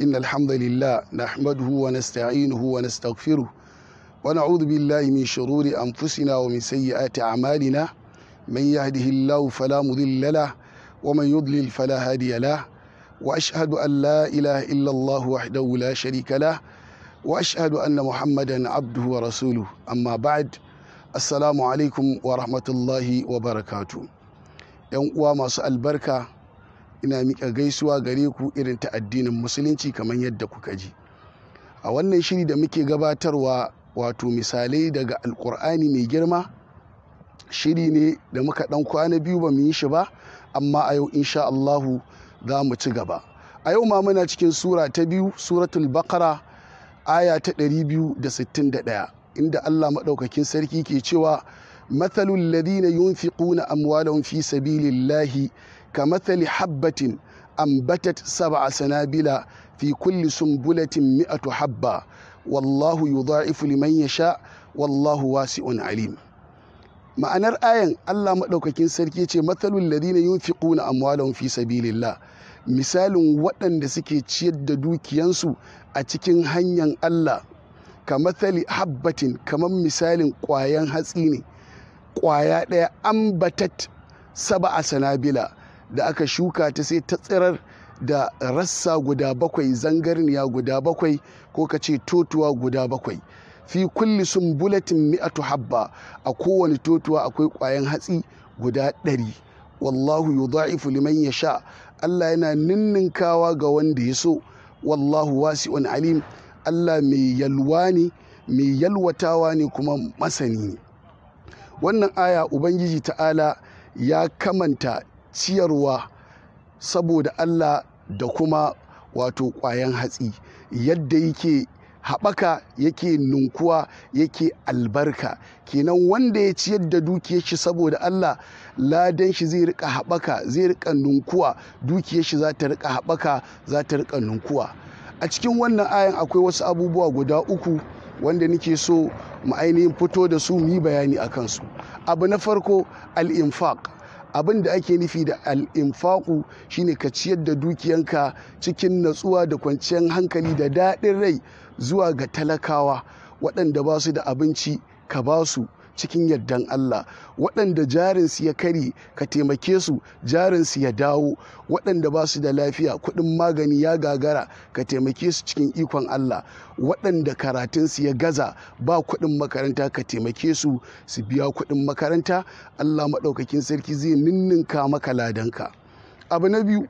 إن الحمد لله نحمده ونستعينه ونستغفره ونعوذ بالله من شرور أنفسنا ومن سيئات أعمالنا. من يهده الله فلا مضل له ومن يضلل فلا هادي له، وأشهد أن لا إله إلا الله وحده لا شريك له، وأشهد أن محمدا عبده ورسوله. أما بعد، السلام عليكم ورحمة الله وبركاته. ‘Yan uwa masu albarka, ina miƙa gaisuwa gare ku irin ta addinin musulunci kamar yadda kuka ji. A wannan shiri da muke gabatarwa, wato misalai daga alkur'ani mai girma, shiri ne da muka ɗan kwana biyu ba mu yi shi ba, amma a yau insha Allahu za mu ci gaba. A yau ma muna cikin sura ta biyu, suratul baqara, aya ta 261, inda Allah maɗaukakin sarki ke cewa مثل الذين ينفقون أموالهم في سبيل الله كمثل حبة أنبتت 7 سنابل في كل سنبلة 100 حبة والله يضاعف لمن يشاء والله واسع عليم. ma'anar ayan Allah maɗaukakin sarki ce mathalul ladina yunfiquna amwalahum fi sabilillah, misalin waɗanda suke ciyar da dukiyansu a cikin hanyar Allah, kamathali habbatin, kamar misalin ƙwayan hatsi ne, ƙwaya ɗaya, ambatat 7 sanabila, da aka shuka ta sai ta tsirar da rassa guda 7, zangarniya guda 7, ko ka ce totuwa guda 7. fi kulli sumbulatin 100 habba, a kowane totuwa akwai ƙwayan hatsi guda 100. wallahu yudha'ifu liman yasha, Allah yana ninninkawa ga wanda ya so. wallahu wasi'un alim, Allah mai yalwa ne, mai yalwatawa ne, kuma masani ne. Wannan aya Ubangiji ta'ala ya kamanta ciyarwa saboda Allah da kuma wato ƙwayan hatsi, yadda yake haɓaka, yake ninkuwa, yake albarka. Kenan wanda ya ciyar da dukiyar shi saboda Allah, ladan shi zai rika haɓaka, zai rika ninkuwa, dukiyar shi za ta rika haɓaka, za ta rika ninkuwa. A cikin wannan ayan akwai wasu abubuwa guda 3 wanda nake so mu ainihin fito da su mu yi bayani a kansu. Abu na farko, al-infaq. Abin da ake nufi da al-infaqu shine ka ciyar da dukiyanka cikin natsuwa da kwanciyar hankali da daɗin rai zuwa ga talakawa waɗanda ba su da abinci, ka ba su cikin yardan Allah. Waɗanda jarinsu ya kare, ka taimake su jarinsu ya dawo. Waɗanda ba su da lafiya, kuɗin magani ya gagara, ka taimake su cikin ikon Allah. Waɗanda karatunsu ya gaza, ba kuɗin makaranta, ka taimake su su biya kuɗin makaranta. Allah maɗaukakin sarki zai ninninka maka ladanka. Abu na biyu,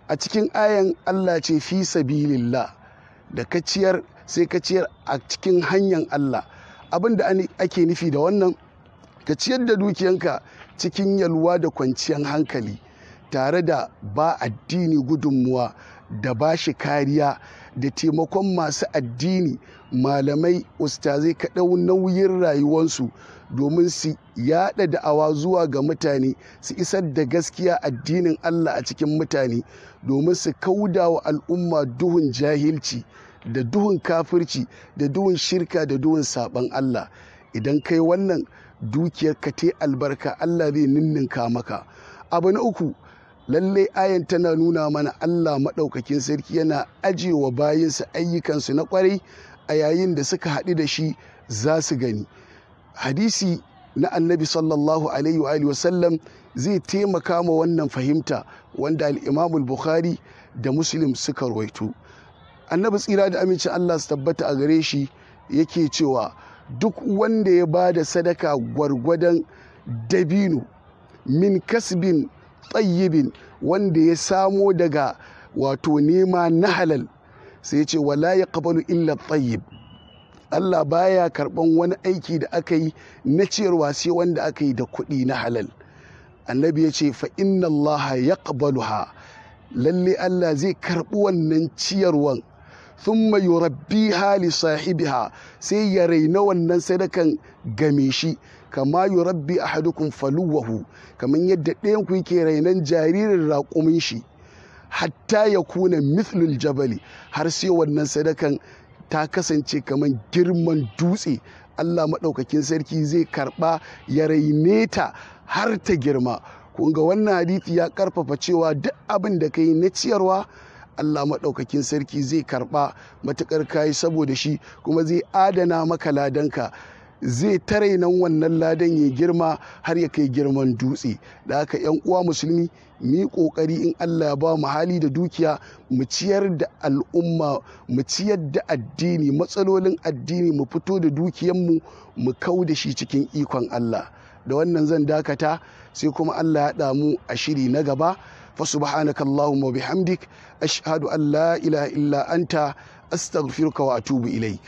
a cikin ayan Allah ce fi sabilillah, da ka ciyar sai ka ciyar a cikin hanyar Allah. Abin da ake nufi da wannan, ka ciyar da dukiyanka cikin yalwa da kwanciyar hankali, tare da ba addini gudunmuwa, da ba shi kariya, da taimakon masu addini, malamai, ustazai, ka ɗau nauyin rayuwarsu domin su yaɗa da'awa zuwa ga mutane, su isar da gaskiya addinin Allah a cikin mutane, domin su kauda wa al'umma duhun jahilci, da duhun kafirci, da duhun shirka, da duhun saban Allah. Idan kai wannan, dukiyar ka ta albarka, Allah zai ninninka maka. Abu na 3, lallai ayan tana nuna mana Allah maɗaukakin sarki yana ajiyewa bayinsa ayyukansu na ƙwarai, a yayin da suka haɗu da shi za su gani. Hadisi na annabi sallallahu alaihi wa sallam zai taimaka ma wannan fahimta, wanda al-Imam Bukhari da Muslim suka rawaito. Annabi tsira da amincin Allah su tabbata a gare shi yake cewa duk wanda ya ba da sadaka gwargwadon dabino, min kasbin tsayyibin, wanda ya samo daga wato nema na halal, sai ce wala ya qabalu illa tsayyib, Allah baya karban wani aiki da aka yi na ciyarwa sai wanda aka yi da kuɗi na halal. Annabi ya ce fa inna Allah yaqbaluha, lalle Allah zai karɓi wannan ciyarwan, thumma yurabbiha li sahibiha, sai ya raina wannan sadakan game shi, kama yurabbi ahadukum faluwahu, kamar yadda ɗayan ku yake rainan jaririn raƙumin shi, hatta ya kuna mithlul jabali, har sai wannan sadakan ta kasance kamar girman dutse. Allah maɗaukakin sarki zai karɓa ya raine ta har ta girma. Kun ga wannan hadisi ya ƙarfafa cewa duk abin da ka yi na ciyarwa, Allah maɗaukakin sarki zai karɓa matuƙar kayi saboda shi, kuma zai adana maka ladanka, zai tare nan wannan ladan ya girma har ya kai girman dutse. Da haka yan uwa musulmi, mu yi ƙoƙari in Allah ya ba mu hali da dukiya, mu ciyar da al'umma, mu ciyar da addini, matsalolin addini, mu fito da dukiyanmu mu kau da shi cikin ikon Allah. Da wannan zan dakata, sai kuma Allah ya haɗa mu a shiri na gaba. fa subhanaka Allahumma wa bihamdik ashhadu an la ilaha illa anta astaghfiruka wa atubu ilaik.